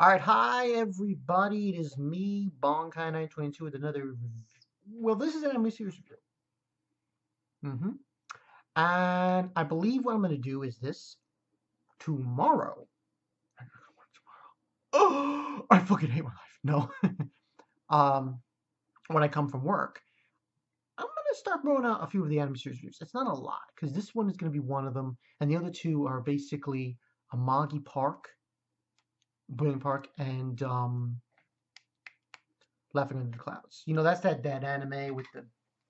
Alright, hi everybody, it is me, Bonkai922 with another, well, this is an anime series review. And I believe what I'm going to do is this, tomorrow. Oh, I fucking hate my life. No. um, when I come from work, I'm going to start throwing out a few of the anime series reviews. It's not a lot, because this one is going to be one of them, and the other two are basically Amagi Park, Brilliant Park, and, Laughing Under the Clouds. You know, that's that anime with the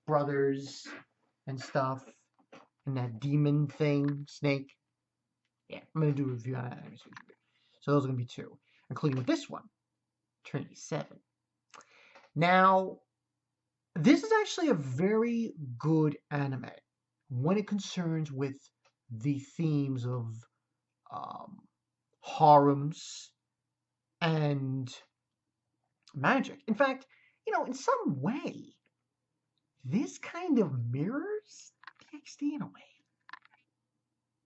brothers and stuff, and that demon thing, Snake. Yeah, I'm gonna do a review on that anime. So those are gonna be two, including with this one, Trinity 7. Now, this is actually a very good anime when it concerns with the themes of um, harems and magic. In fact, in some way, this kind of mirrors TXT in a way.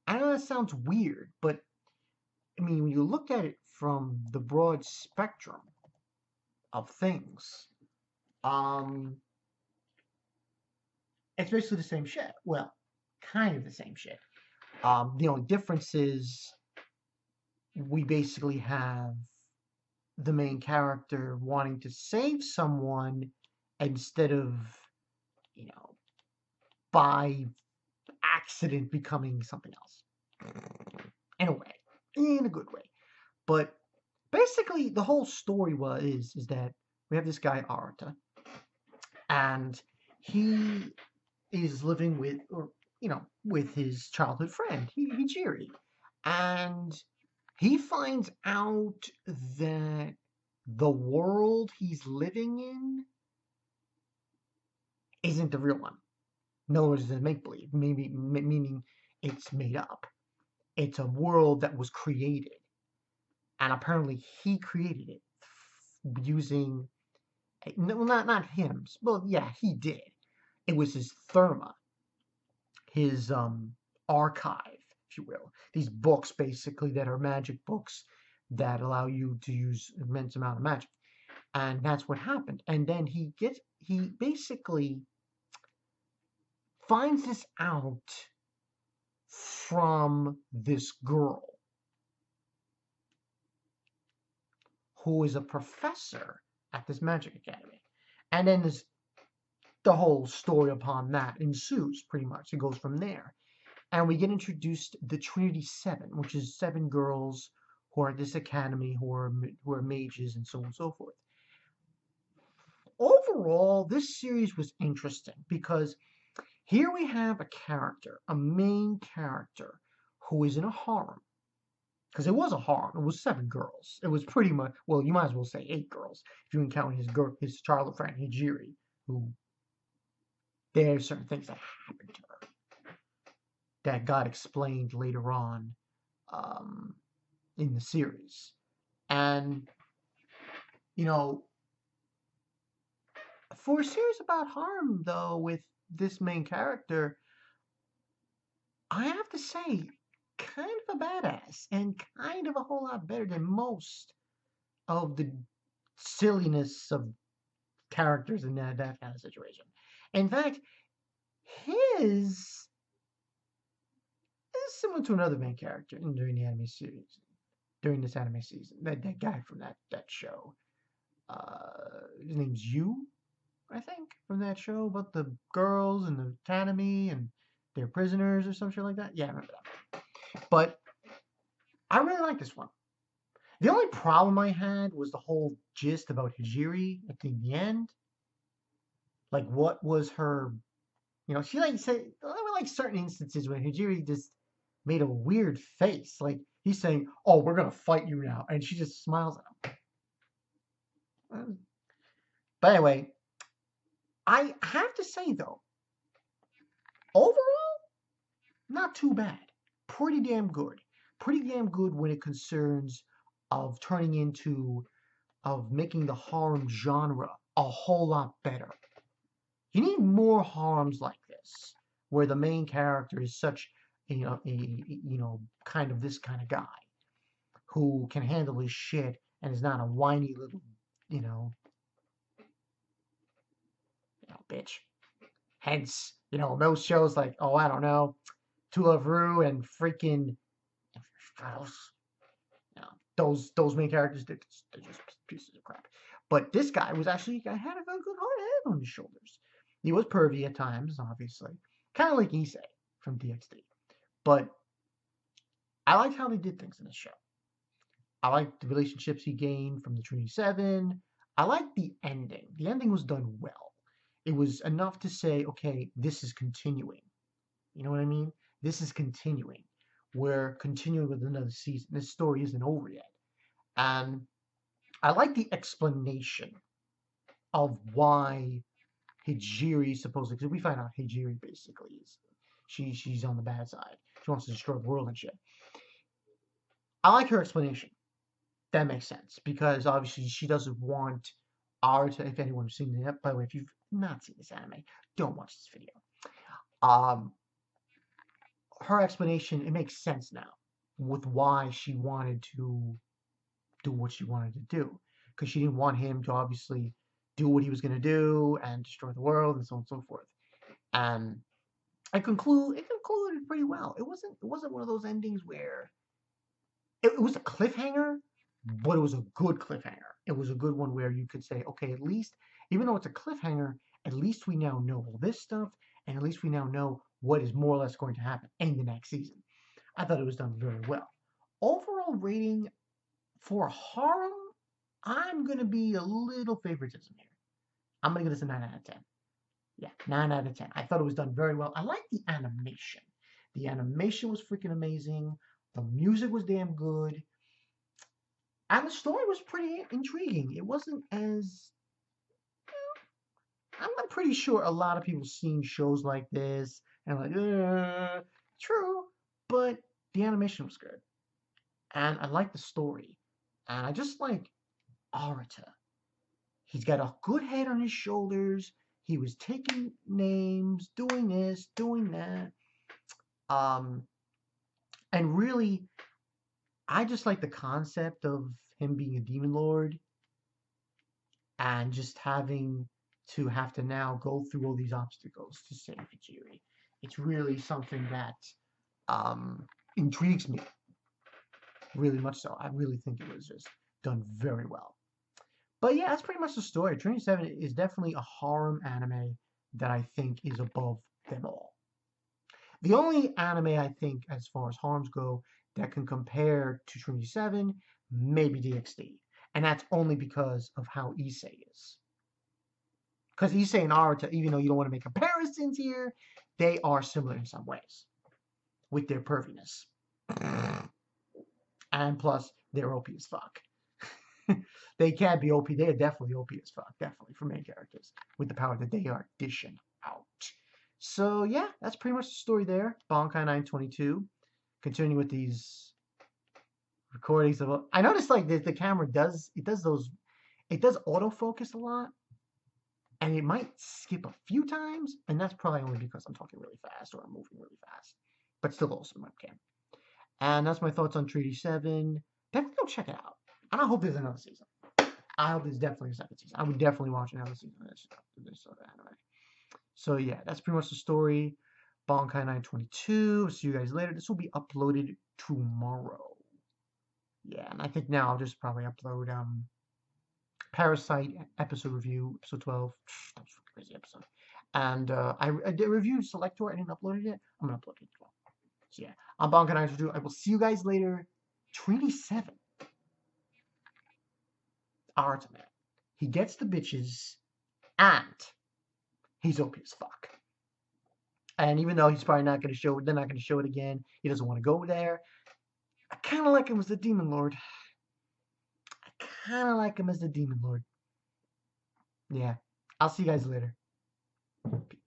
I know that sounds weird, but I mean, when you look at it from the broad spectrum of things, um, it's basically the same shit. Well, kind of the same shit. The only difference is we basically have the main character wanting to save someone instead of, you know, by accident becoming something else. In a way, in a good way. But basically, the whole story is that we have this guy Arata, and he is living with, or with his childhood friend Hijiri, and he finds out that the world he's living in isn't the real one. In other words, it's a make believe, maybe meaning it's made up. It's a world that was created, and apparently he created it using, well, not him. Well, yeah, he did. It was his therma, his archive, if you will. These books, basically, that are magic books that allow you to use immense amount of magic, and that's what happened. And then he basically finds this out from this girl who is a professor at this magic academy, and then the whole story upon that ensues. Pretty much, it goes from there. And we get introduced the Trinity 7, which is 7 girls who are at this academy who are mages and so on and so forth. Overall, this series was interesting because here we have a character, a main character, who is in a harem. Because it was a harem. It was 7 girls. It was pretty much, well, you might as well say 8 girls if you can count his childhood friend Hijiri, who there are certain things that happened to her that got explained later on um, in the series. And, you know, for a series about harm, though, with this main character, I have to say, kind of a badass and kind of a whole lot better than most of the silliness of characters in that kind of situation. In fact, his is similar to another main character during the anime series, during this anime season. That guy from that show. His name's Yu, I think, from that show about the girls and the academy and they're prisoners or some shit like that. Yeah, I remember that. But I really like this one. The only problem I had was the whole gist about Hijiri at the end. Like, what was her? She like said there were like certain instances when Hijiri just made a weird face. Like he's saying, "Oh, we're gonna fight you now," and she just smiles at him. But anyway, I have to say though, overall, not too bad. Pretty damn good. Pretty damn good when it concerns of turning into of making the harem genre a whole lot better. You need more harems like this, where the main character is such kind of this kind of guy who can handle his shit and is not a whiny little, you know, bitch. Hence, most shows like, oh, I don't know, To Love Ru and freaking you know, those main characters, they're just pieces of crap. But this guy had a very good hard head on his shoulders. He was pervy at times, obviously, kind of like Issei from DxD. But I liked how they did things in this show. I liked the relationships he gained from the Trinity Seven. I liked the ending. The ending was done well. It was enough to say, okay, this is continuing. You know what I mean? This is continuing. We're continuing with another season. This story isn't over yet. And I like the explanation of why Hijiri supposedly, because we find out Hijiri basically is she's on the bad side. She wants to destroy the world and shit. I like her explanation. That makes sense because obviously she doesn't want Arta. If anyone's seen it, by the way, if you've not seen this anime, don't watch this video. Her explanation, it makes sense now with why she wanted to do what she wanted to do, because she didn't want him to obviously do what he was going to do and destroy the world and so on and so forth. And it concluded pretty well. It wasn't one of those endings where it was a cliffhanger, but it was a good cliffhanger. It was a good one where you could say, okay, at least, even though it's a cliffhanger, at least we now know all this stuff, and at least we now know what is more or less going to happen in the next season. I thought it was done very well. Overall rating for Harem, I'm going to be a little favoritism here. I'm going to give this a 9 out of 10. Yeah, 9 out of 10. I thought it was done very well. I like the animation. The animation was freaking amazing. The music was damn good. And the story was pretty intriguing. It wasn't as... I'm pretty sure a lot of people seen shows like this and like, true, but the animation was good. And I like the story. And I just like Arata. He's got a good head on his shoulders. He was taking names, doing this, doing that. And really, I just like the concept of him being a demon lord and just having to now go through all these obstacles to save Hijiri. It's really something that intrigues me, really much so. I really think it was just done very well. But yeah, that's pretty much the story. Trinity 7 is definitely a harem anime that I think is above them all. The only anime I think, as far as harems go, that can compare to Trinity 7, maybe DxD. And that's only because of how Issei is. Because Issei and Arata, even though you don't want to make comparisons here, they are similar in some ways with their perviness. And plus, they're OP as fuck. They can't be OP. They are definitely OP as fuck. Definitely for main characters with the power that they are dishing out. So yeah, that's pretty much the story there. Bankai 922. Continuing with these recordings of. I noticed like the camera does autofocus a lot, and it might skip a few times, and that's probably only because I'm talking really fast or I'm moving really fast. But still awesome webcam. And that's my thoughts on Trinity 7. Definitely go check it out. And I hope there's another season. I hope there's definitely a second season. I would definitely watch another season of this sort of anime. So yeah, that's pretty much the story. Bankai 922. See you guys later. This will be uploaded tomorrow. Yeah, and I think now I'll just probably upload Parasite episode review, episode 12. That was a crazy episode. And I did reviewed Selector. I didn't upload it yet. I'm gonna upload it as well. So yeah, I'm Bankai 922. I will see you guys later. Trinity 7. Arta, man. He gets the bitches, and he's OP as fuck. And even though he's probably not going to show it, they're not going to show it again. He doesn't want to go there. I kind of like him as the Demon Lord. Yeah. I'll see you guys later. Peace.